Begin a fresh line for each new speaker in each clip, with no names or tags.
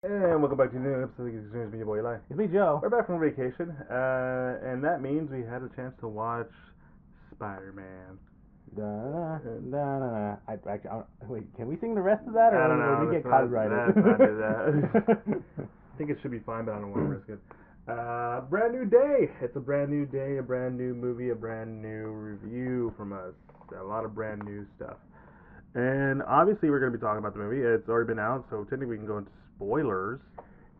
And welcome back to the new episode of Geek Centurions. Me, your boy Eli.
It's me, Joe.
We're back from vacation, and that means we had a chance to watch Spider-Man.
Da, da, da, da. Wait, can we sing the rest of that,
I
or
don't know.
would we get
Let's
copyrighted?
not do that. I think it should be fine, but I don't want to risk it. Brand new day. It's a brand new day, a brand new movie, a brand new review from us. A lot of brand new stuff. And obviously, we're going to be talking about the movie. It's already been out, so technically we can go into spoilers.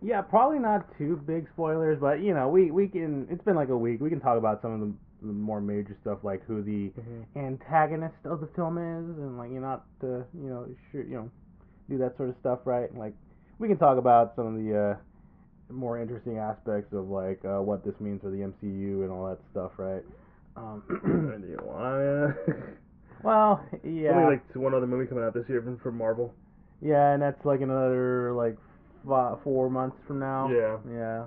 Yeah, probably not too big spoilers, but we can. It's been like a week. We can talk about some of the more major stuff, like who the antagonist of the film is, and like not to do that sort of stuff, right? Like we can talk about some of the more interesting aspects of like what this means for the MCU and all that stuff, right?
Do you want
Well, yeah.
Something like one other movie coming out this year from Marvel.
Yeah, and that's like another like 4 months from now.
Yeah.
Yeah.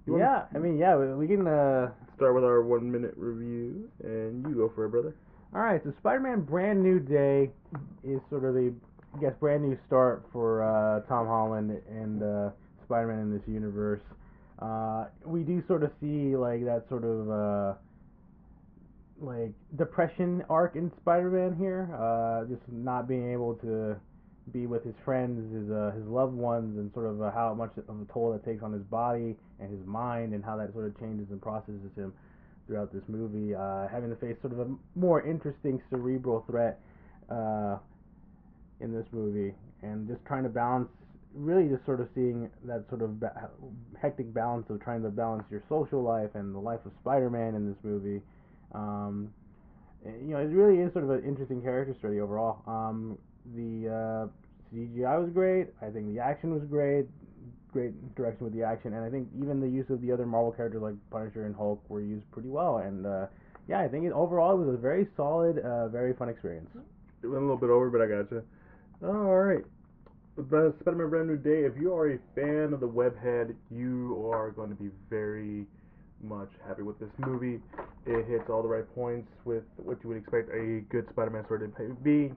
Yeah. I mean, yeah. We can.
Start with our 1 minute review, and you go for it, brother.
All right. So, Spider-Man: Brand New Day is sort of a, I guess, brand new start for Tom Holland and Spider-Man in this universe. We do sort of see like that sort of like depression arc in Spider-Man here, just not being able to be with his friends, his loved ones, and sort of how much of a toll that takes on his body and his mind, and how that sort of changes and processes him throughout this movie. Having to face sort of a more interesting cerebral threat in this movie, and just trying to balance, really just sort of seeing that sort of hectic balance of trying to balance your social life and the life of Spider-Man in this movie. It really is sort of an interesting character study overall. The CGI was great. I think the action was great. Great direction with the action, and I think even the use of the other Marvel characters like Punisher and Hulk were used pretty well. And yeah, I think overall it was a very solid, very fun experience.
It went a little bit over, but I gotcha. All right. Spider-Man: Brand New Day. If you are a fan of the webhead, you are going to be very much happy with this movie. It hits all the right points with what you would expect a good Spider-Man story to be.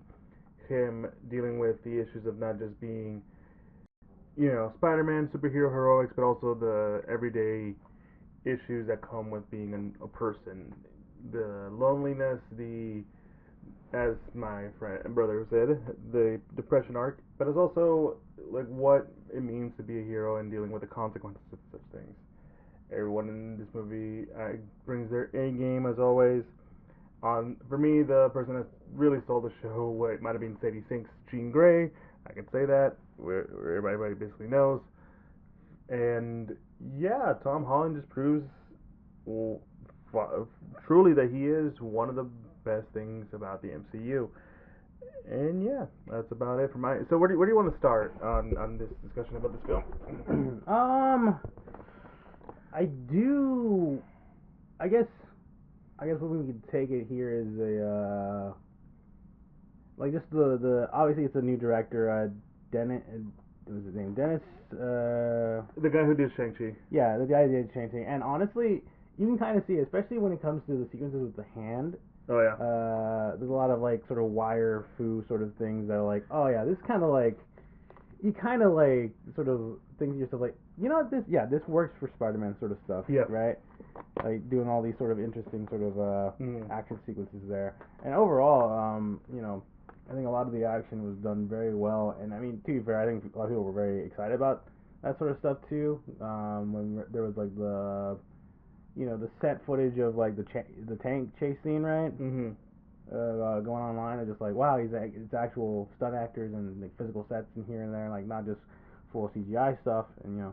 Him dealing with the issues of not just being, Spider-Man superhero heroics, but also the everyday issues that come with being a person. The loneliness, as my friend and brother said, the depression arc, but it's also like what it means to be a hero and dealing with the consequences of such things. Everyone in this movie brings their A game as always. For me, the person that really stole the show, it might have been Sadie Sink's Jean Grey. I can say that, where everybody basically knows. And yeah, Tom Holland just proves truly that he is one of the best things about the MCU. And yeah, that's about it for my. So where do you want to start on this discussion about this film?
I do. I guess what we could take it here is a like just the obviously it's a new director, Dennis. What was his name? Dennis.
The guy who did Shang-Chi.
Yeah, the guy who did Shang-Chi, and honestly, you can kind of see, especially when it comes to the sequences with the hand.
Oh yeah.
There's a lot of like sort of wire fu sort of things that are like, oh yeah, this kind of like, you kind of like sort of think to yourself like, this works for Spider-Man sort of stuff.
Yeah.
Right. Like doing all these sort of interesting sort of action sequences there, and overall, I think a lot of the action was done very well. And I mean, to be fair, I think a lot of people were very excited about that sort of stuff too. When there was like the set footage of like the tank chase scene, right?
Mm-hmm.
Going online, it's just like, wow, it's actual stunt actors and like physical sets in here and there, like not just full CGI stuff. And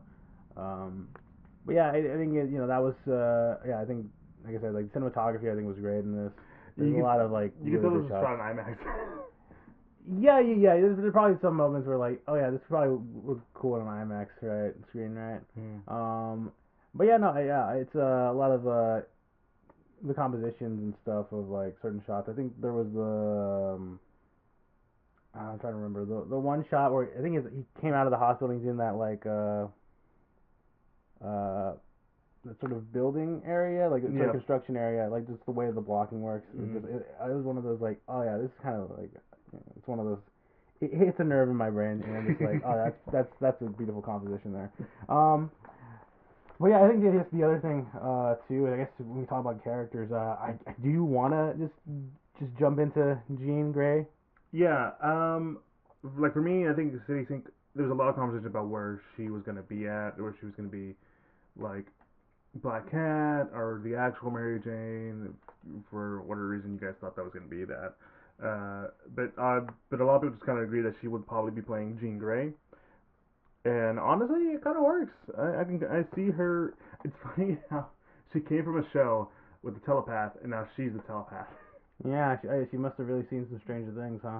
but yeah, I think that was I think, like I said, like cinematography I think was great in this. There's a lot of like
you can tell
really
this
good
was
shots.
shot in IMAX.
Yeah. There's probably some moments where like, oh yeah, this probably look cool on an IMAX screen, right? But yeah, no, yeah, it's a lot of the compositions and stuff of like certain shots. I think there was I'm trying to remember the one shot where I think he came out of the hospital and he's in that like that sort of building area, like sort of construction area, like just the way the blocking works. It was one of those like, oh yeah, this is kind of like, it's one of those it hits a nerve in my brain, and I'm just like, oh, that's a beautiful composition there. But yeah, I think that's the other thing too. I guess when we talk about characters, I do want to just jump into Jean Grey.
Yeah, like for me, I think City Sink. There's a lot of conversation about where she was gonna be at, where she was gonna be, like Black Cat or the actual Mary Jane. For whatever reason, you guys thought that was gonna be that. But a lot of people just kind of agree that she would probably be playing Jean Grey. And honestly, it kind of works. I see her. It's funny how she came from a show with the telepath, and now she's the telepath.
Yeah, she must have really seen some stranger things, huh?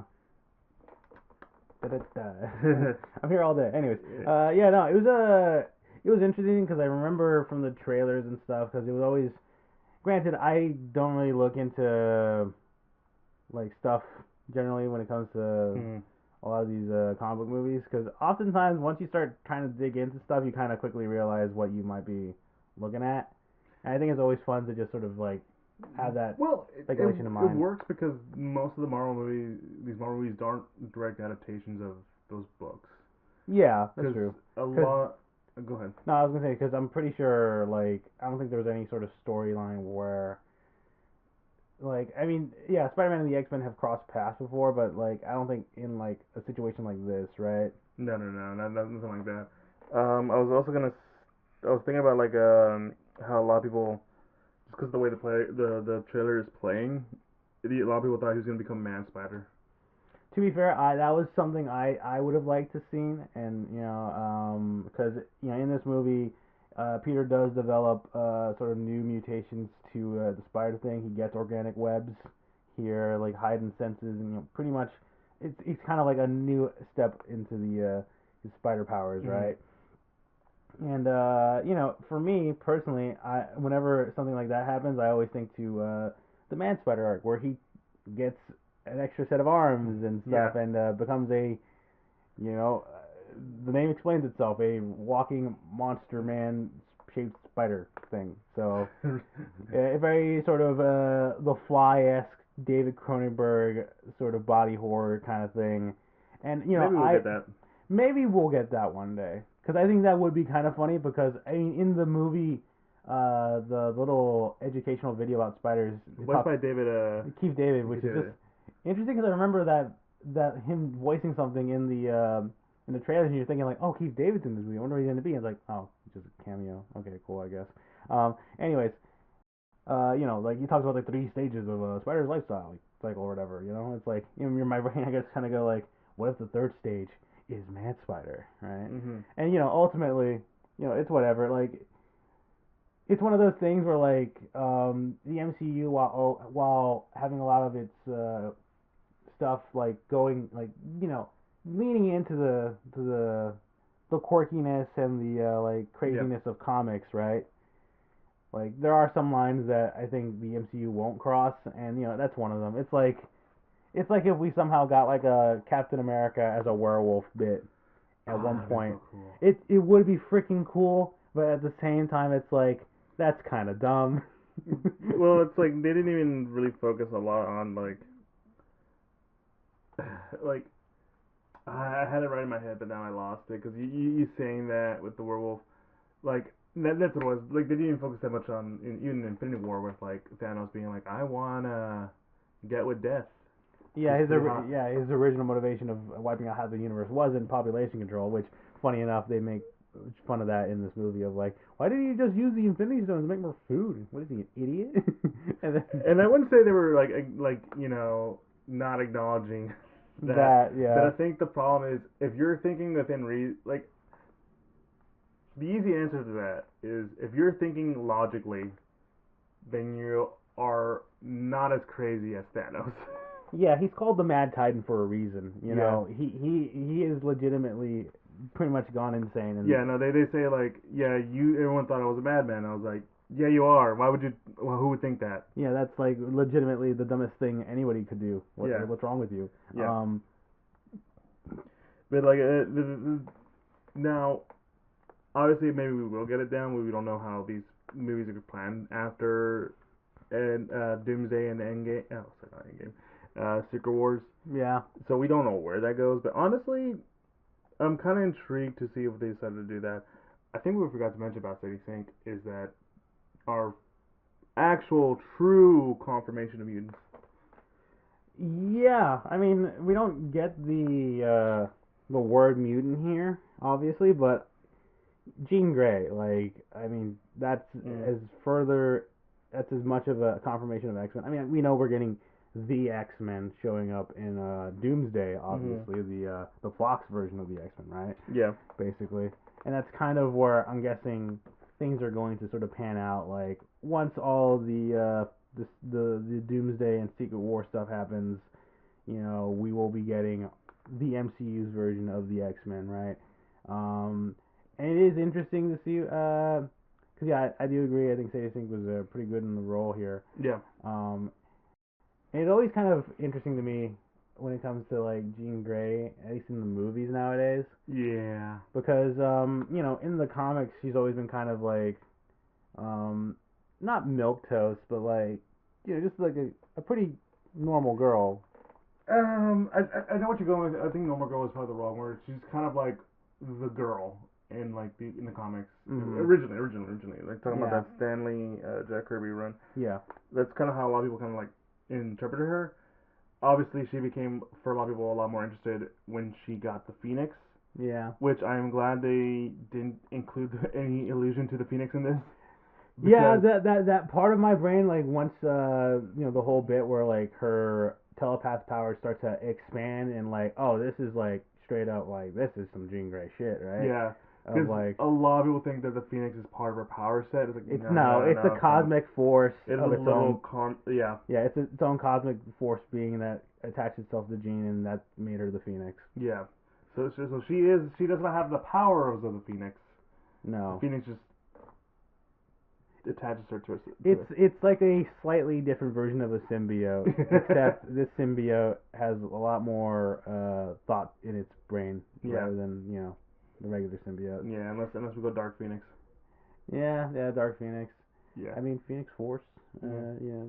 I'm here all day. Anyways, yeah, no, it was interesting because I remember from the trailers and stuff because it was always. Granted, I don't really look into like stuff generally when it comes to
Hmm.
a lot of these comic book movies because oftentimes once you start trying to dig into stuff, you kind of quickly realize what you might be looking at. And I think it's always fun to just sort of like have that
Well,
speculation in
it
mind.
works because most of the Marvel movies, these Marvel movies, aren't direct adaptations of those books.
Yeah, that's
Because
true.
a
'Cause
lot. Go ahead.
no, I was gonna say because I'm pretty sure like I don't think there was any sort of storyline where like I mean yeah Spider-Man and the X-Men have crossed paths before, but like I don't think in like a situation like this, right?
No, nothing like that. I was also gonna. I was thinking about like how a lot of people, just because the way the trailer is playing, a lot of people thought he was gonna become Man Spider.
To be fair, that was something I would have liked to seen, and you know, because you know in this movie, Peter does develop sort of new mutations to the spider thing. He gets organic webs here, like hiding senses, and you know, pretty much it's kind of like a new step into the his spider powers,
Mm-hmm.
right? And you know, for me personally, whenever something like that happens, I always think to the Man Spider arc, where he gets an extra set of arms and
Yeah.
stuff, and becomes a you know, the name explains itself, a walking monster man shaped spider thing. So a very sort of the Fly esque David Cronenberg sort of body horror kind of thing. And you know,
Maybe we'll
I
get that.
maybe we'll get that one day because I think that would be kind of funny because I mean in the movie, the little educational video about spiders it
Voiced
talks
by David.
Keith David, which is just
David.
interesting because I remember that him voicing something in the trailers and you're thinking like, oh, Keith David's in this movie. I wonder what he's gonna be. And it's like, oh, it's just a cameo. Okay, cool, I guess. Anyways, you know, like he talks about the 3 stages of a spider's lifestyle, like cycle or whatever. You know, it's like you know, in my brain, I guess, kind of go like, what if the third stage is man spider, right?
Mm-hmm.
And you know, ultimately, you know, it's whatever. Like, it's one of those things where like the MCU, while having a lot of its stuff like going like you know leaning into the quirkiness and the like
Yeah.
craziness of comics, right? Like there are some lines that I think the MCU won't cross, and you know that's one of them. It's like if we somehow got like a Captain America as a werewolf bit at
Oh,
one
that'd be
point.
so cool.
It would be freaking cool, but at the same time, it's like that's kind of dumb.
Well, it's like they didn't even really focus a lot on like I had it right in my head, but now I lost it because you saying that with the werewolf, like that's what it was. Like they didn't even focus that much on even in Infinity War with like Thanos being like, I wanna get with death.
Yeah,
He's pretty hot.
his original motivation of wiping out half the universe wasn't population control, which funny enough they make fun of that in this movie of like, why didn't you just use the Infinity Stones to make more food? What is he, an idiot? and then,
And I wouldn't say they were like you know not acknowledging that. But I
yeah,
think the problem is if you're thinking within like the easy answer to that is if you're thinking logically, then you are not as crazy as Thanos.
yeah, he's called the Mad Titan for a reason. You
Yeah.
know, he is legitimately pretty much gone insane, and
Yeah, no, they say like, yeah, you everyone thought I was a madman. I was like, yeah, you are. Why would you? Well, who would think that?
yeah, that's like legitimately the dumbest thing anybody could do.
Yeah,
What's wrong with you?
yeah. But like, now, obviously, maybe we will get it down. We don't know how these movies are planned after and Doomsday and Endgame. Oh, sorry, not Endgame. Secret Wars.
Yeah.
So we don't know where that goes. But honestly, I'm kind of intrigued to see if they decided to do that. I think what we forgot to mention about City Sync is that our actual true confirmation of mutants.
Yeah, I mean, we don't get the word mutant here, obviously, but Jean Grey, like, I mean, that's as further, that's as much of a confirmation of X-Men. I mean, we know we're getting the X-Men showing up in Doomsday, obviously, the Fox version of the X-Men, right?
Yeah.
Basically, and that's kind of where I'm guessing things are going to sort of pan out. Like, once all the Doomsday and Secret War stuff happens, you know, we will be getting the MCU's version of the X-Men, right? And it is interesting to see, because yeah, I do agree. I think Sadie Sink was pretty good in the role here.
Yeah.
And it's always kind of interesting to me when it comes to like Jean Grey, at least in the movies nowadays.
Yeah.
Because you know, in the comics, she's always been kind of like, not milquetoast, but like, you know, just like a pretty normal girl.
I know what you're going with. I think normal girl is probably the wrong word. She's kind of like the girl in like in the comics originally. Like talking about that Stanley Jack Kirby run.
Yeah.
That's kind of how a lot of people kind of like interpreted her. Obviously, she became for a lot of people a lot more interested when she got the Phoenix.
Yeah.
Which I'm glad they didn't include any allusion to the Phoenix in this.
Yeah, that part of my brain, like once you know, the whole bit where like her telepath powers start to expand and like, oh, this is like straight up like this is some Jean Grey shit, right?
Yeah. Because like, a lot of people think that the Phoenix is part of her power set. It's like
it's it's a cosmic force of its own.
Yeah.
Yeah, it's its own cosmic force being that attached itself to Jean, and that made her the Phoenix.
Yeah. So she doesn't have the powers of the Phoenix.
No.
The Phoenix just attaches her to her.
It's like a slightly different version of a symbiote, except this symbiote has a lot more thought in its brain rather than, you know, the regular symbiote.
Yeah, unless we go Dark Phoenix.
Yeah, Dark Phoenix.
Yeah.
I mean, Phoenix Force.
Yeah,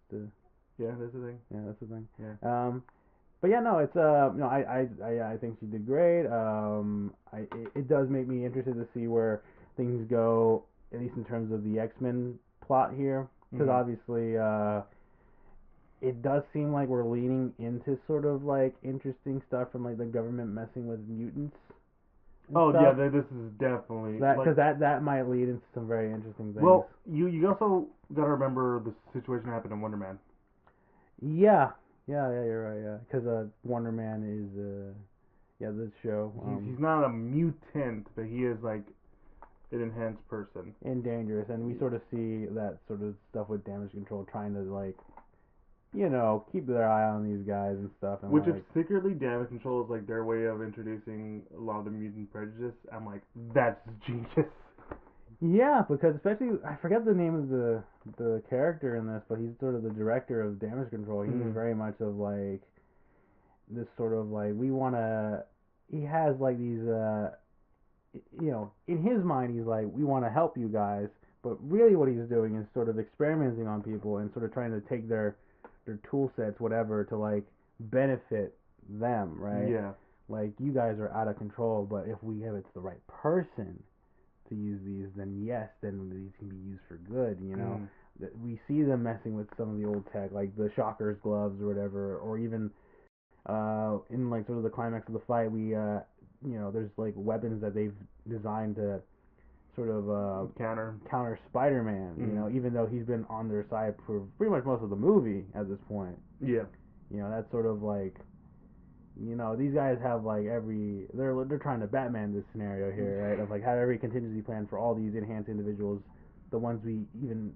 that's the thing.
Yeah, that's the thing.
Yeah.
But yeah, no, it's no, I think she did great. It does make me interested to see where things go, at least in terms of the X-Men plot here, because obviously it does seem like we're leaning into sort of like interesting stuff from like the government messing with mutants.
Oh
stuff.
yeah, this is definitely
because that might lead into some very interesting things.
Well, you also gotta remember the situation that happened in Wonder Man.
Yeah, you're right. Yeah, because Wonder Man is this show.
He's not a mutant, but he is like an enhanced person.
And dangerous, and we sort of see that sort of stuff with damage control, trying to like, you know, keep their eye on these guys and stuff. And
which
like,
if secretly damage control is like their way of introducing a lot of the mutant prejudice, I'm like, that's genius.
Yeah, because especially I forget the name of the character in this, but he's sort of the director of damage control. He's very much of like this sort of like we want to. He has like these, you know, in his mind he's like we want to help you guys, but really what he's doing is sort of experimenting on people and sort of trying to take their tool sets, whatever, to like benefit them, right?
Yeah.
Like you guys are out of control, but if we have it to the right person to use these, then yes, then these can be used for good, you know. We see them messing with some of the old tech, like the Shocker's gloves or whatever, or even in like sort of the climax of the fight, we you know, there's like weapons that they've designed to sort of counter Spider-Man, you know, even though he's been on their side for pretty much most of the movie at this point.
Yeah.
You know, that's sort of like, you know, these guys have like they're trying to Batman this scenario here, right? Of like have every contingency plan for all these enhanced individuals, the ones we even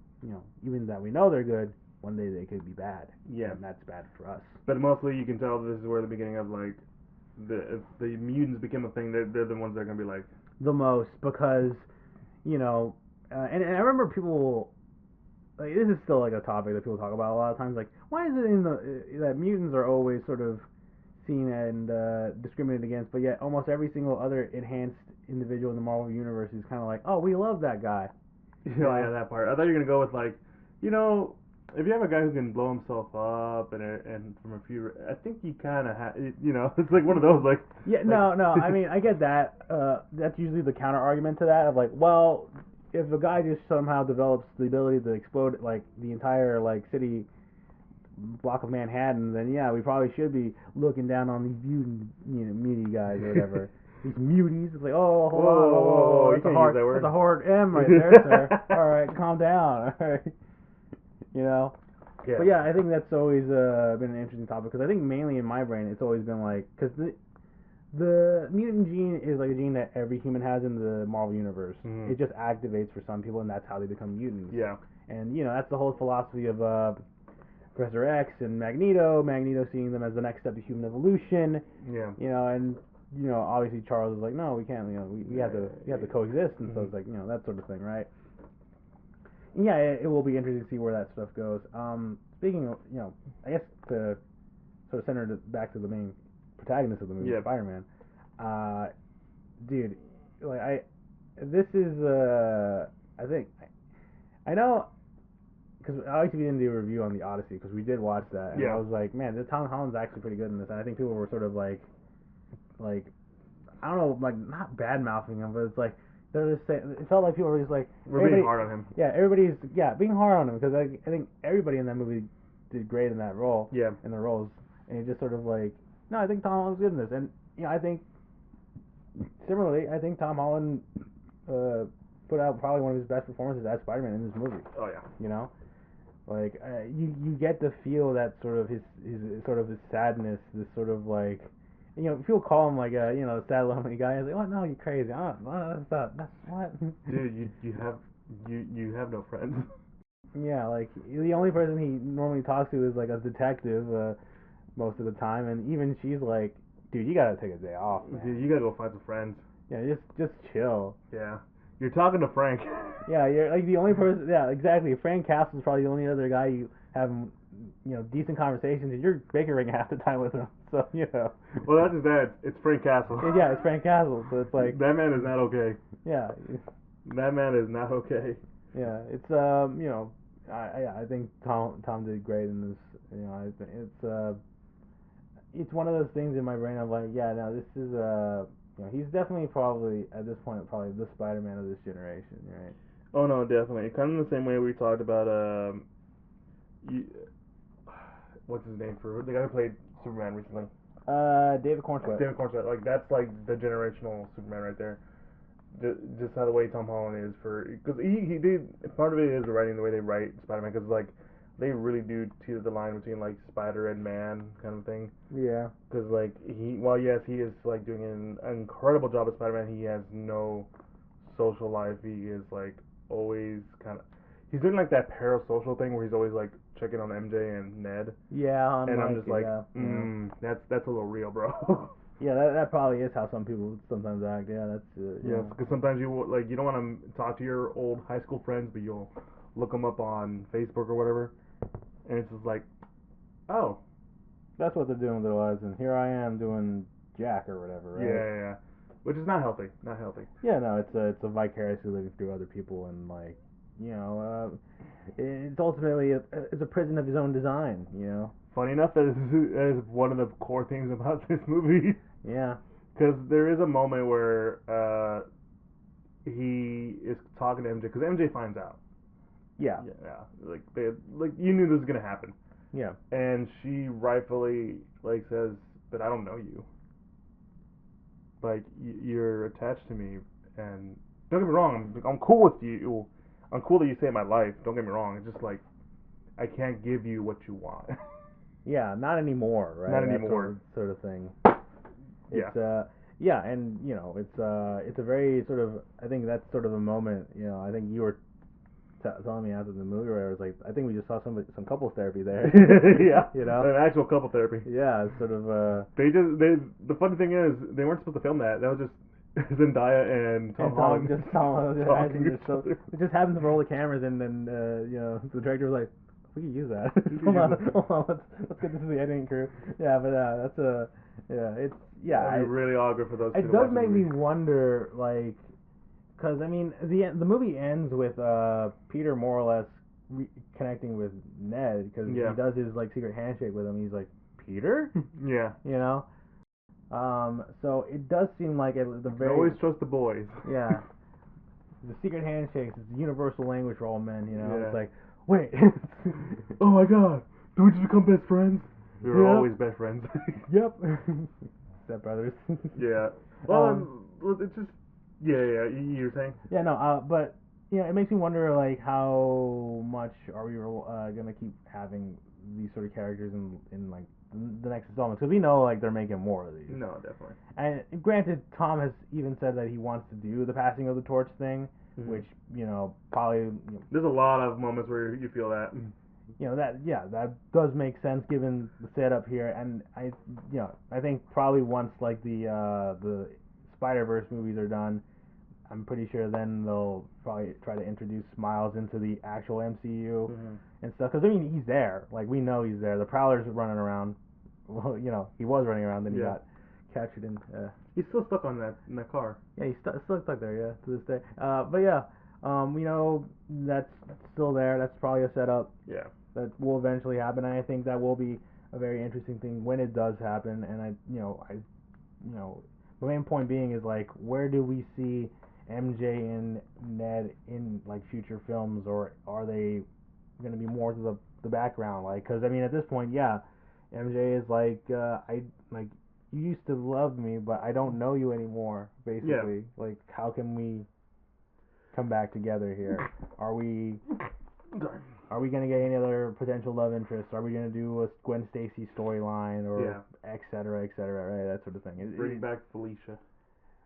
that we know they're good, one day they could be bad.
Yeah.
And that's bad for us.
But mostly you can tell this is where the beginning of like if the mutants become a thing, they're the ones that are gonna be like
the most, because, you know, and I remember people, like, this is still like a topic that people talk about a lot of times, like, why is it in that mutants are always sort of seen and discriminated against, but yet almost every single other enhanced individual in the Marvel universe is kind of like, oh, we love that guy.
Yeah, that part. I thought you were gonna go with like, you know, if you have a guy who can blow himself up and from a few, I think you kind of have, it's like one of those like.
Yeah,
like,
no. I mean, I get that. That's usually the counter argument to that of like, well, if a guy just somehow develops the ability to explode like the entire like city block of Manhattan, then yeah, we probably should be looking down on these muty guys or whatever. These muties. It's like, oh, hold on,
whoa, you
that's a
can't use
hard,
that word.
that's a hard M right there, sir. All right, calm down. All right, you know.
Yeah.
But yeah, I think that's always been an interesting topic because I think mainly in my brain it's always been like because the mutant gene is like a gene that every human has in the Marvel universe.
Mm-hmm.
It just activates for some people, and that's how they become mutants.
Yeah.
And that's the whole philosophy of Professor X and Magneto. Magneto seeing them as the next step to human evolution.
Yeah.
And obviously Charles is like, no, we can't. We have to coexist, and so it's like that sort of thing, right? And yeah, it will be interesting to see where that stuff goes. Speaking of, I guess to sort of center it back to the main protagonist of the movie, Spider-Man. Dude, like this is I think I know because obviously we didn't do a review on the Odyssey because we did watch that and I was like, man, Tom Holland's actually pretty good in this, and I think people were sort of like I don't know, like not bad mouthing him, but it's like they're just saying, it felt like people were just like
we're being hard on him.
Yeah, everybody's being hard on him because I think everybody in that movie did great in that role.
Yeah.
In their roles, and it's just sort of like, no, I think Tom Holland's good in this, and I think similarly, I think Tom Holland put out probably one of his best performances as Spider-Man in this movie.
Oh yeah.
Like you get to feel that sort of his sort of his sadness, this sort of like, people call him like a sad lonely guy. He's like, what? No, you crazy? That's what?
Dude, you have no friends.
Yeah, like the only person he normally talks to is like a detective most of the time, and even she's like, dude, you gotta take a day off, man.
Dude, you gotta go find some friends.
Yeah, just chill.
Yeah. You're talking to Frank.
Yeah, you're like the only person. Yeah, exactly. Frank Castle's probably the only other guy you have, decent conversations, and you're bickering half the time with him. So
Well, that's his dad. It's Frank Castle.
Yeah, it's Frank Castle. So it's like
that man is not okay.
Yeah.
That man is not okay.
Yeah, it's I think Tom did great in this. I think it's one of those things in my brain of like, yeah, no, this is he's definitely probably at this point probably the Spider-Man of this generation, right?
Oh no, definitely. Kind of the same way we talked about what's his name for the guy who played Superman recently?
David Cornsweet.
David Cornsweet. Like that's like the generational Superman right there. Just how the way Tom Holland is because he did part of it is the writing, the way they write Spider-Man, because like they really do teeter the line between like Spider and Man kind of thing.
Yeah.
Because like yes, he is like doing an incredible job as Spider-Man. He has no social life. He is like always he's doing like that parasocial thing where he's always like checking on MJ and Ned.
Yeah.
And I'm just like, that's a little real, bro.
Yeah, that probably is how some people sometimes act. Yeah, that's
yes, because sometimes you don't want to talk to your old high school friends, but you'll look them up on Facebook or whatever, and it's just like, oh,
that's what they're doing with their lives, and here I am doing Jack or whatever, right?
Yeah, which is not healthy. Not healthy.
Yeah, no, it's a vicariously living through other people, and like, it's ultimately it's a prison of his own design,
Funny enough, that is one of the core things about this movie.
Yeah.
Because there is a moment where he is talking to MJ, because MJ finds out.
Yeah.
Yeah. Like you knew this was gonna happen.
Yeah.
And she rightfully says, "But I don't know you. Like you're attached to me, and don't get me wrong, I'm cool with you. I'm cool that you saved my life. Don't get me wrong. It's just like I can't give you what you want."
Yeah, not anymore, right?
Not anymore.
Sort of thing. It's,
yeah.
And it's a very sort of, I think that's sort of a moment. I think you were telling me after the movie where I was like, I think we just saw some couples therapy there.
Yeah. An actual couple therapy.
Yeah, it's sort of.
The funny thing is they weren't supposed to film that. That was just Zendaya and Tom Holland.
Just Tom Holland. It just happened to roll the cameras, and then the director was like, we can use that. hold on, let's get this to the editing crew. Yeah, but that's it's
That'd be really awkward for those.
It does make me wonder, like, because I mean, the movie ends with Peter more or less connecting with Ned because
Yeah.
he does his like secret handshake with him. He's like, Peter,
Yeah.
you know. So it does seem like the
You
very
always trust the boys.
yeah. The secret handshakes is the universal language for all men, you know.
Yeah.
It's like, wait.
Oh my god, do we just become best friends? We were
Yep.
always best friends.
Yep. Step brothers.
Yeah. Well, it's just yeah. You were saying?
Yeah, no, but you know, it makes me wonder like how much are we gonna keep having these sort of characters in like the next installment? Because we know like they're making more of these.
No, definitely.
And granted, Tom has even said that he wants to do the passing of the torch thing,
Mhm.
which you know probably
There's a lot of moments where you feel that.
you know that does make sense given the setup here, and I think probably once like the Spider-Verse movies are done, I'm pretty sure then they'll probably try to introduce Miles into the actual MCU and stuff. Because I mean, he's there. Like we know he's there. The Prowler's running around. Well, you know, he was running around, then he got captured in.
He's still stuck on that in that car.
Yeah, he's still stuck there. Yeah, to this day. But yeah, we know that's still there. That's probably a setup.
Yeah.
That will eventually happen, and I think that will be a very interesting thing when it does happen. And the main point being is like, where do we see MJ and Ned in like future films, or are they going to be more to the background? Like, because I mean, at this point, yeah, MJ is like, you used to love me, but I don't know you anymore. Basically, like, how can we come back together here? Are we gonna get any other potential love interests? Are we gonna do a Gwen Stacy storyline or et cetera, right? That sort of thing.
Bring back Felicia.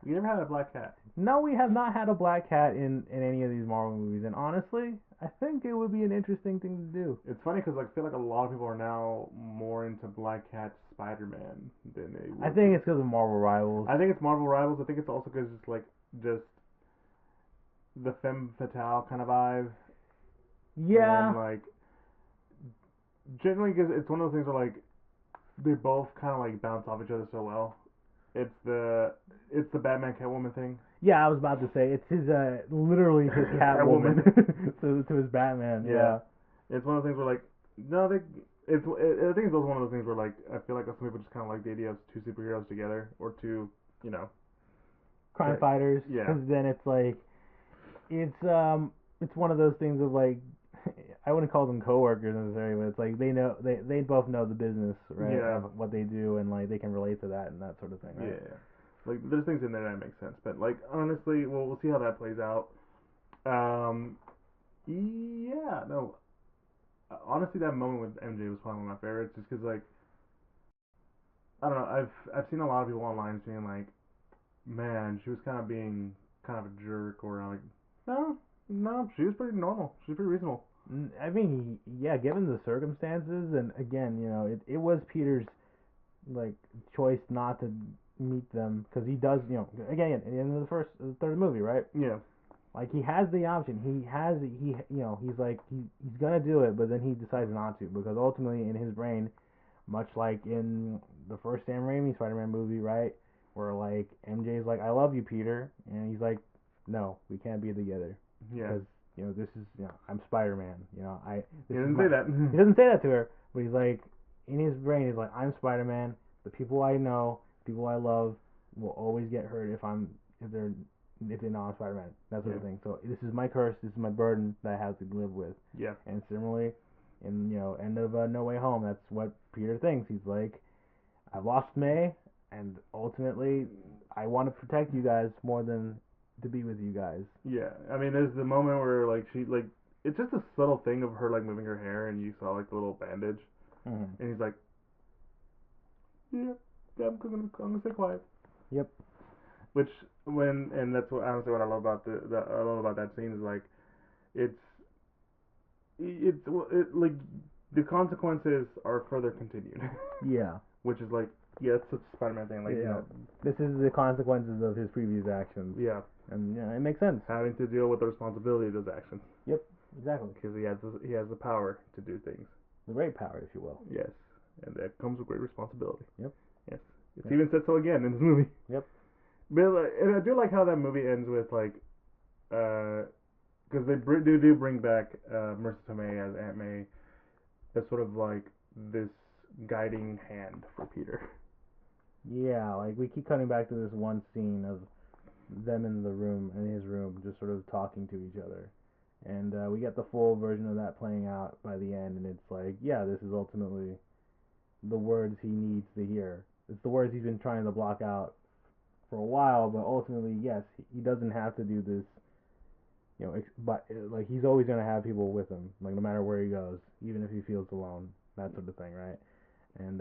You never had a black cat.
No, we have not had a black cat in any of these Marvel movies, and honestly, I think it would be an interesting thing to do.
It's funny because I feel like a lot of people are now more into Black Cat Spider-Man than they would.
I think it's because of Marvel Rivals.
I think it's Marvel Rivals. I think it's also because it's like just the femme fatale kind of vibe.
Yeah.
And like generally, because it's one of those things where like they both kind of like bounce off each other so well. It's the Batman Catwoman thing.
Yeah, I was about to say it's his literally his Catwoman to his Batman. Yeah.
It's one of those things where like no, I think it's also one of those things where like I feel like some people just kind of like the idea of two superheroes together or two, you know,
crime fighters.
Yeah.
Because then it's like it's one of those things of like I wouldn't call them coworkers necessarily, but it's like they both know the business, right?
Yeah.
Of what they do, and like they can relate to that and that sort of thing, right?
Yeah. Like there's things in there that make sense, but like honestly, we'll see how that plays out. Yeah, no. Honestly, that moment with MJ was probably one of my favorites, just because like I don't know, I've seen a lot of people online saying like, man, she was kind of being kind of a jerk, or like, no, she was pretty normal, she was pretty reasonable.
I mean, yeah, given the circumstances, and again, you know, it was Peter's like choice not to meet them because he does, you know, again at the end of the third movie, right?
Yeah.
Like he has the option. He's like he's gonna do it, but then he decides not to because ultimately in his brain, much like in the first Sam Raimi Spider-Man movie, right, where like MJ's like, "I love you, Peter," and he's like, "No, we can't be together."
Yeah.
Because you know this is I'm Spider-Man.
He doesn't say that.
He doesn't say that to her, but he's like in his brain he's like, "I'm Spider-Man. The people I know, people I love, will always get hurt if they're not Spider-Man." That sort of thing. So this is my curse. This is my burden that I have to live with.
Yeah.
And similarly, in end of No Way Home, that's what Peter thinks. He's like, I've lost May, and ultimately, I want to protect you guys more than to be with you guys.
Yeah. I mean, there's the moment where like she like it's just a subtle thing of her like moving her hair, and you saw like the little bandage, and he's like, yeah, I'm gonna stay quiet.
Yep.
Which and that's what honestly what I love about I love about that scene is like it like the consequences are further continued.
Yeah.
Which is like it's such a Spider-Man thing, like
this is the consequences of his previous actions.
Yeah.
And it makes sense.
Having to deal with the responsibility of those actions.
Yep. Exactly.
Because he has the power to do things.
The great power, if you will.
Yes. And that comes with great responsibility.
Yep.
Yes. It's even said so again in this movie.
Yep.
But and I do like how that movie ends with like because they do bring back Marissa Tomei as Aunt May as sort of like this guiding hand for Peter.
Yeah, like we keep cutting back to this one scene of them in the room, in his room, just sort of talking to each other. And we get the full version of that playing out by the end, and it's like, yeah, this is ultimately the words he needs to hear. It's the words he's been trying to block out for a while, but ultimately, yes, he doesn't have to do this. But like he's always gonna have people with him, like no matter where he goes, even if he feels alone, that sort of thing, right? And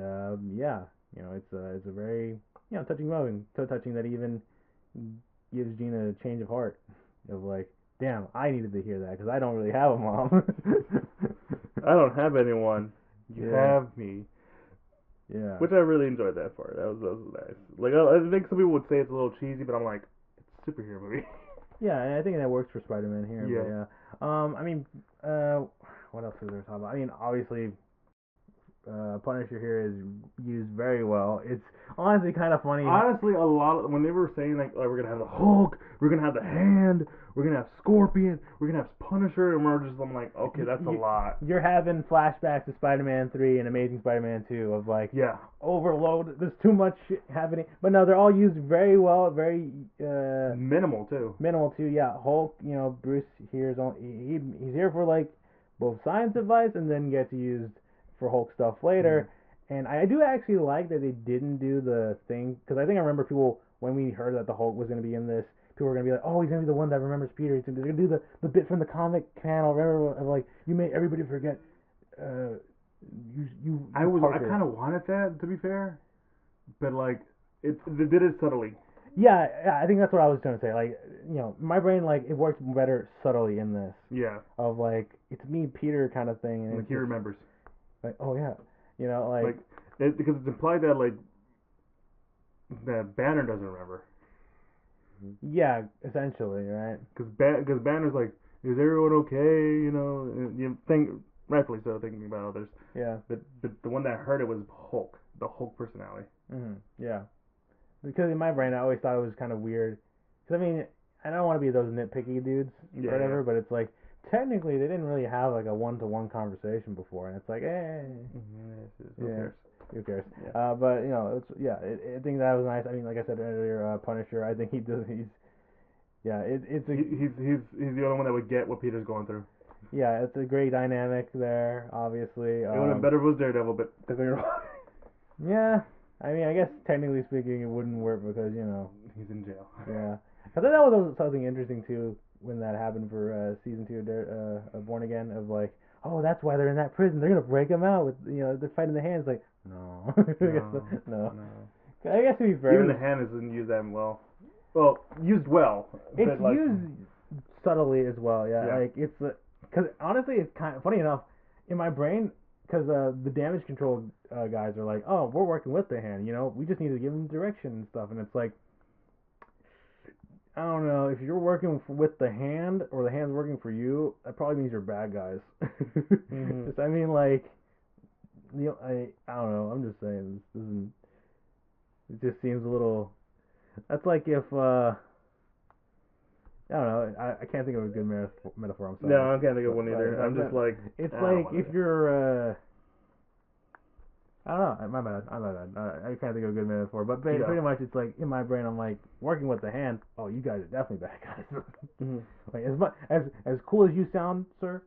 yeah, it's a very touching moment, so touching that even gives Gina a change of heart, of like, damn, I needed to hear that because I don't really have a mom.
I don't have anyone. You have me.
Yeah.
Which I really enjoyed that part. That was nice. Like I think some people would say it's a little cheesy, but I'm like, it's a superhero movie.
Yeah, and I think that works for Spider-Man here.
Yeah.
But yeah. I mean, what else is there to talk about? I mean, obviously, Punisher here is used very well. It's honestly kind of funny.
Honestly, a lot of when they were saying like, oh, we're gonna have the Hulk, we're gonna have the Hand, we're gonna have Scorpion, we're gonna have Punisher, and I'm like, okay, that's a lot.
You're having flashbacks to Spider-Man 3 and Amazing Spider-Man 2 of like,
yeah,
overload. There's too much shit happening, but no, they're all used very well, very
minimal too.
Minimal too, yeah. Hulk, Bruce here is he's here for like both science advice and then gets used for Hulk stuff later. And I do actually like that they didn't do the thing, because I think I remember people, when we heard that the Hulk was going to be in this, people were going to be like, oh, he's going to be the one that remembers Peter. They're going to do the bit from the comic panel. Remember, like, you made everybody forget
I kind of wanted that, to be fair, but like they did it subtly.
Yeah, I think that's what I was trying to say. Like, my brain, like, it works better subtly in this.
Yeah.
Of like, it's me, Peter, kind of thing. And
like he just remembers.
Like, oh yeah,
because it's implied that like that Banner doesn't remember.
Yeah, essentially, right?
Because Banner's like, is everyone okay? You think rightfully so, thinking about others.
Yeah.
But the one that heard it was Hulk, the Hulk personality.
Yeah. Because in my brain, I always thought it was kind of weird. Because I mean, I don't want to be those nitpicky dudes or whatever, but it's like, technically, they didn't really have like a one-to-one conversation before, and it's like, who cares? Yeah. But I think that was nice. I mean, like I said earlier, Punisher, I think he's the
only one that would get what Peter's going through.
Yeah, it's a great dynamic there. Obviously,
it would have been better if it was Daredevil, but
yeah. I mean, I guess technically speaking, it wouldn't work because
he's in jail.
Yeah, I thought that was something interesting too when that happened for season 2 of Born Again, of like, oh, that's why they're in that prison. They're gonna break them out with they're fighting the Hands. Like, no. No. I guess to be fair,
even the Hand isn't used that well. Well, used well.
It's used subtly as well. Yeah. Like it's because honestly, it's kind of funny enough in my brain. Because the damage control guys are like, oh, we're working with the Hand, we just need to give them direction and stuff. And it's like, I don't know, if you're working with the Hand or the Hand's working for you, that probably means you're bad guys. I mean, like, I don't know, I'm just saying, this isn't, it just seems a little, that's like if, I don't know. I can't think of a good metaphor. I'm sorry.
No, I can't think of one either. I'm just like,
it's like if you're. I don't know. My bad. I can't think of a good metaphor. But pretty much, it's like in my brain, I'm like working with the Hand. Oh, you guys are definitely bad guys. Like as cool as you sound, sir.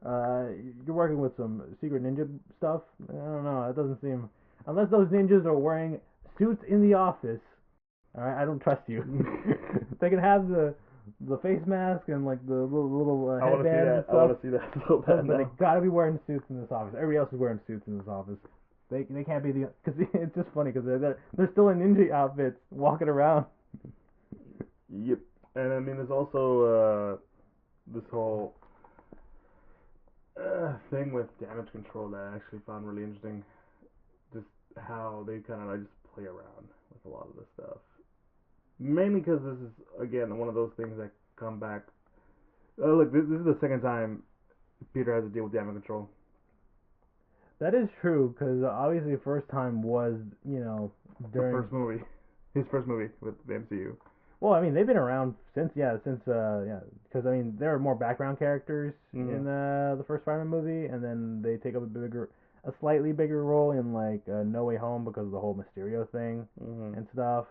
You're working with some secret ninja stuff. I don't know. It doesn't seem, unless those ninjas are wearing suits in the office. All right, I don't trust you. They can have the face mask and like the little headband and stuff.
I want to see that so bad.
But they gotta be wearing suits in this office. Everybody else is wearing suits in this office. They can't be because it's just funny because they're still in ninja outfits walking around.
Yep, and I mean there's also this whole thing with damage control that I actually found really interesting. Just how they kind of just play around with a lot of this stuff. Mainly because this is, again, one of those things that come back. Look, this is the second time Peter has to deal with damage control.
That is true, because obviously the first time was, during...
The first movie. His first movie with the MCU.
Well, I mean, they've been around since because I mean, there are more background characters
Mm-hmm.
in the first Spider-Man movie, and then they take up a slightly bigger role in like No Way Home because of the whole Mysterio thing
Mm-hmm.
and stuff.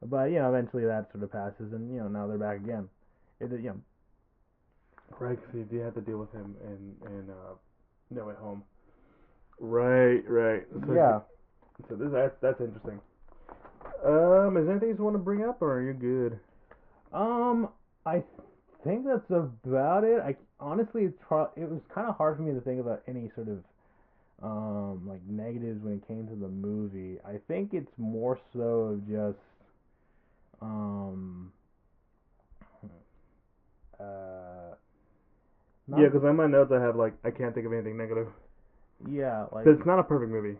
But eventually that sort of passes, and now they're back again. You know,
Right, 'cause you had to deal with him in No Way Home. Right, right.
yeah.
So this that's interesting. Is there anything you want to bring up, or are you good?
I think that's about it. I honestly, it was kind of hard for me to think about any sort of like negatives when it came to the movie. I think it's more so of just um uh
Yeah,
not
because on my notes I have like I can't think of anything negative.
yeah,
But
like
it's not a perfect movie.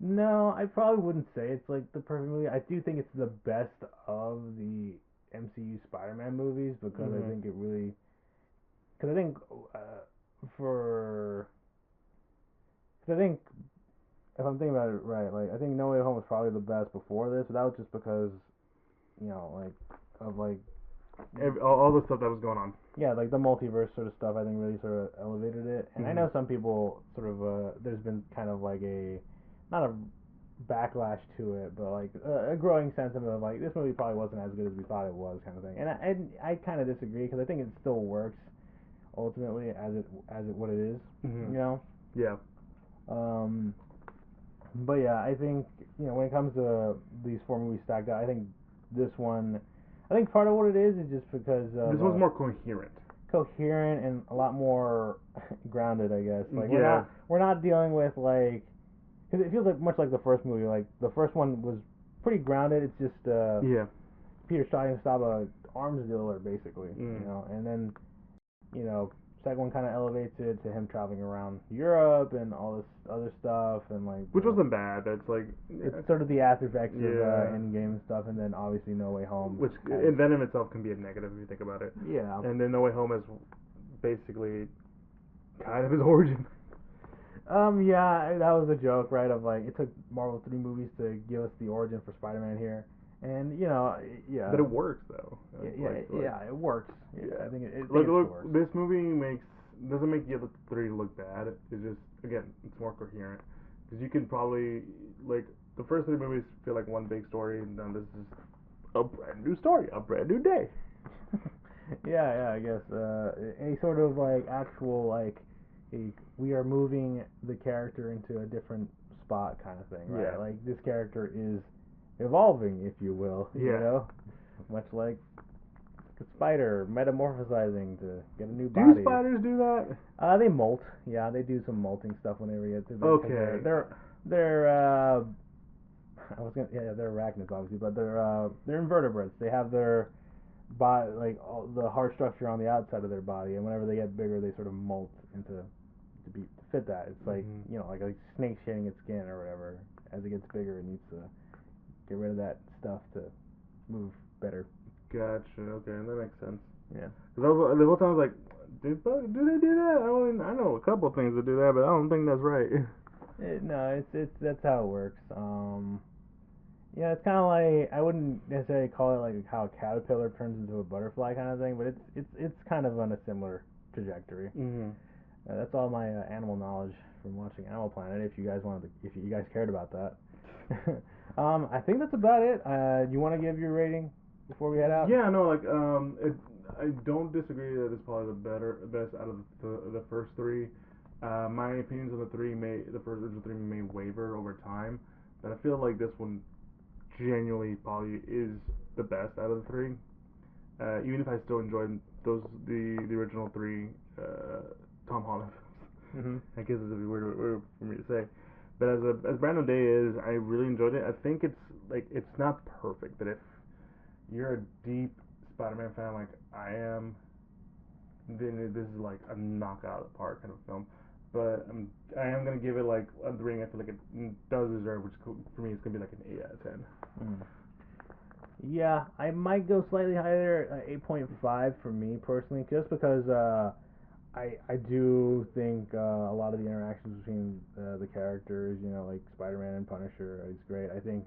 no, I probably wouldn't say it's like the perfect movie. I do think it's the best of the MCU Spider-Man movies because I
Mm-hmm.
think it really because I think for because I think if I'm thinking about it right, like I think No Way Home was probably the best before this, but that was just because like of like
All the stuff that was going on.
yeah, like the multiverse sort of stuff. I think really sort of elevated it. And I
Mm-hmm.
know some people sort of there's been kind of like a not a backlash to it, but like a growing sentiment of like this movie probably wasn't as good as we thought it was, kind of thing. And I kind of disagree because I think it still works ultimately as it what it is,
Mm-hmm.
you know.
Yeah.
Um, but yeah, I think when it comes to these four movies stacked up, I think this one, I think part of what it is just because
This
of
one's more coherent.
coherent and a lot more grounded, I guess. Like
Yeah.
we're not dealing with like because it feels like much like the first movie. Like the first one was pretty grounded. It's just
Yeah.
Peter trying to stop a arms dealer basically,
Mm.
and then you know second one kind of elevates it to him traveling around Europe and all this other stuff and like
Which wasn't bad. That's like
it's sort of the after effects of
yeah.
Endgame and stuff, and then obviously No Way Home
Which
has
and that in itself can be a negative if you think about it.
yeah.
And then No Way Home is basically kind of his origin.
Yeah, that was a joke, right? Of like, it took Marvel 3 movies to give us the origin for Spider-Man here, and yeah,
But it works though.
yeah,
Like
it works. Yeah,
yeah.
I think I think
Look,
it still
look.
works.
This movie doesn't make the other three look bad. It's just again, it's more coherent because you can probably like the first three movies feel like one big story, and then this is a brand new story, a brand new day.
Yeah, I guess a sort of like actual like we are moving the character into a different spot kind of thing, right?
Yeah.
Like this character is evolving, if you will,
Yeah.
much like a spider metamorphosizing to get a new
Do
body.
spiders do that?
They molt. Yeah, they do some molting stuff whenever you get to because
Okay.
they're I was gonna yeah they're arachnids obviously, but they're invertebrates. They have their body like all the hard structure on the outside of their body, and whenever they get bigger, they sort of molt into to fit that. It's like
Mhm.
like a snake shedding its skin or whatever. As it gets bigger, it needs to get rid of that stuff to move better.
Gotcha. Okay, that makes sense.
Yeah.
Cause the whole time I was like, do they do that? I know a couple of things that do that, but I don't think that's right.
No, it's that's how it works. Yeah, it's kind of like I wouldn't necessarily call it like how a caterpillar turns into a butterfly kind of thing, but it's kind of on a similar trajectory.
Mhm.
That's all my animal knowledge from watching Animal Planet. If you guys cared about that, I think that's about it. You want to give your rating before we head out?
Yeah, no, like I don't disagree that it's probably best out of the first three. My opinions on the first original three may waver over time, but I feel like this one genuinely probably is the best out of the three. Even if I still enjoyed the original three Tom Holland
Mm-hmm.
I guess it's a weird word for me to say. But as Brand New Day is, I really enjoyed it. I think it's not perfect, but if you're a deep Spider-Man fan like I am, then this is like a knockout of the park kind of film. But I am gonna give it like a rating. I feel like it does deserve, which for me is gonna be like an 8 out of 10.
Mm. Yeah, I might go slightly higher, 8.5 for me personally, just because I do think a lot of the interactions between the characters, like Spider-Man and Punisher, is great. I think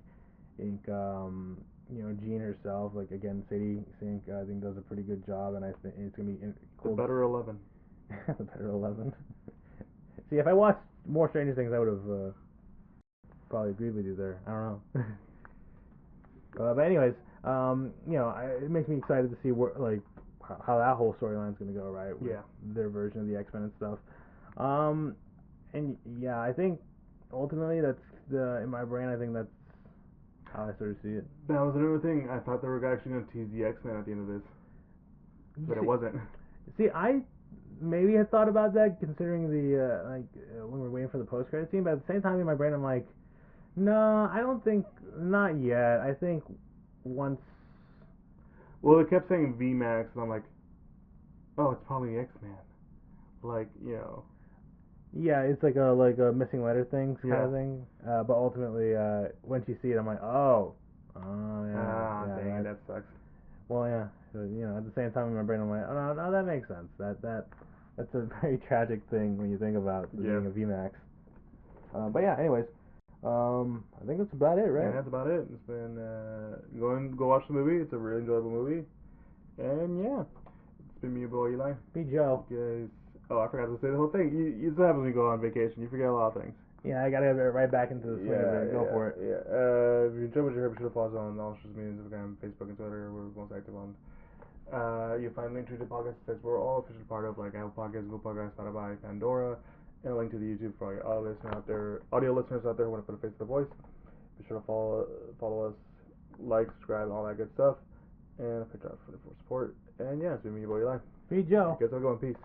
Jean herself, like again, Sadie Sink, I think does a pretty good job, and I think it's gonna be cool.
The better 11.
The better 11. See, if I watched more Stranger Things, I would have probably agreed with you there. I don't know. But anyways, it makes me excited to see how that whole storyline's gonna go, right? With
Yeah.
their version of the X-Men and stuff. And yeah, I think ultimately that's in my brain. I think that's how I sort of see it.
That was another thing. I thought they were actually going to tease the X-Men at the end of this, but it wasn't.
See, I maybe had thought about that considering when we're waiting for the post-credit scene, but at the same time in my brain I'm like, no, I don't think, not yet. I think once.
Well, they kept saying VMAX, and I'm like, oh, it's probably X-Men. Like,
Yeah, it's like a missing letter thing kind
Yeah.
of thing. But ultimately, once you see it, I'm like, yeah,
dang it, that sucks.
Well, yeah, so, at the same time in my brain, I'm like, oh no, that makes sense. That's a very tragic thing when you think about the being of VMAX. But yeah, anyways, I think that's about it, right?
Yeah, that's about it. It's been go watch the movie. It's a really enjoyable movie, and yeah, it's been me, your boy Eli.
Be Joe.
You guys. Oh, I forgot to say the whole thing. You this happens when you go on vacation. You forget a lot of things.
Yeah, I gotta get right back into the swing of it. Go for it.
Yeah. If you enjoyed what you heard, be sure to follow us on all social media, Instagram, Facebook, and Twitter. We're most active on. You'll find a link to the podcast sites we're all officially part of, like Apple Podcasts, Google Podcasts, Spotify, Pandora, and a link to the YouTube for all your audio listeners out there who want to put a face to the voice. Be sure to follow us, like, subscribe, and all that good stuff. And a picture for support. And yeah, it's been me, your boy Eli.
Be Joe.
You guys have a good one. Peace.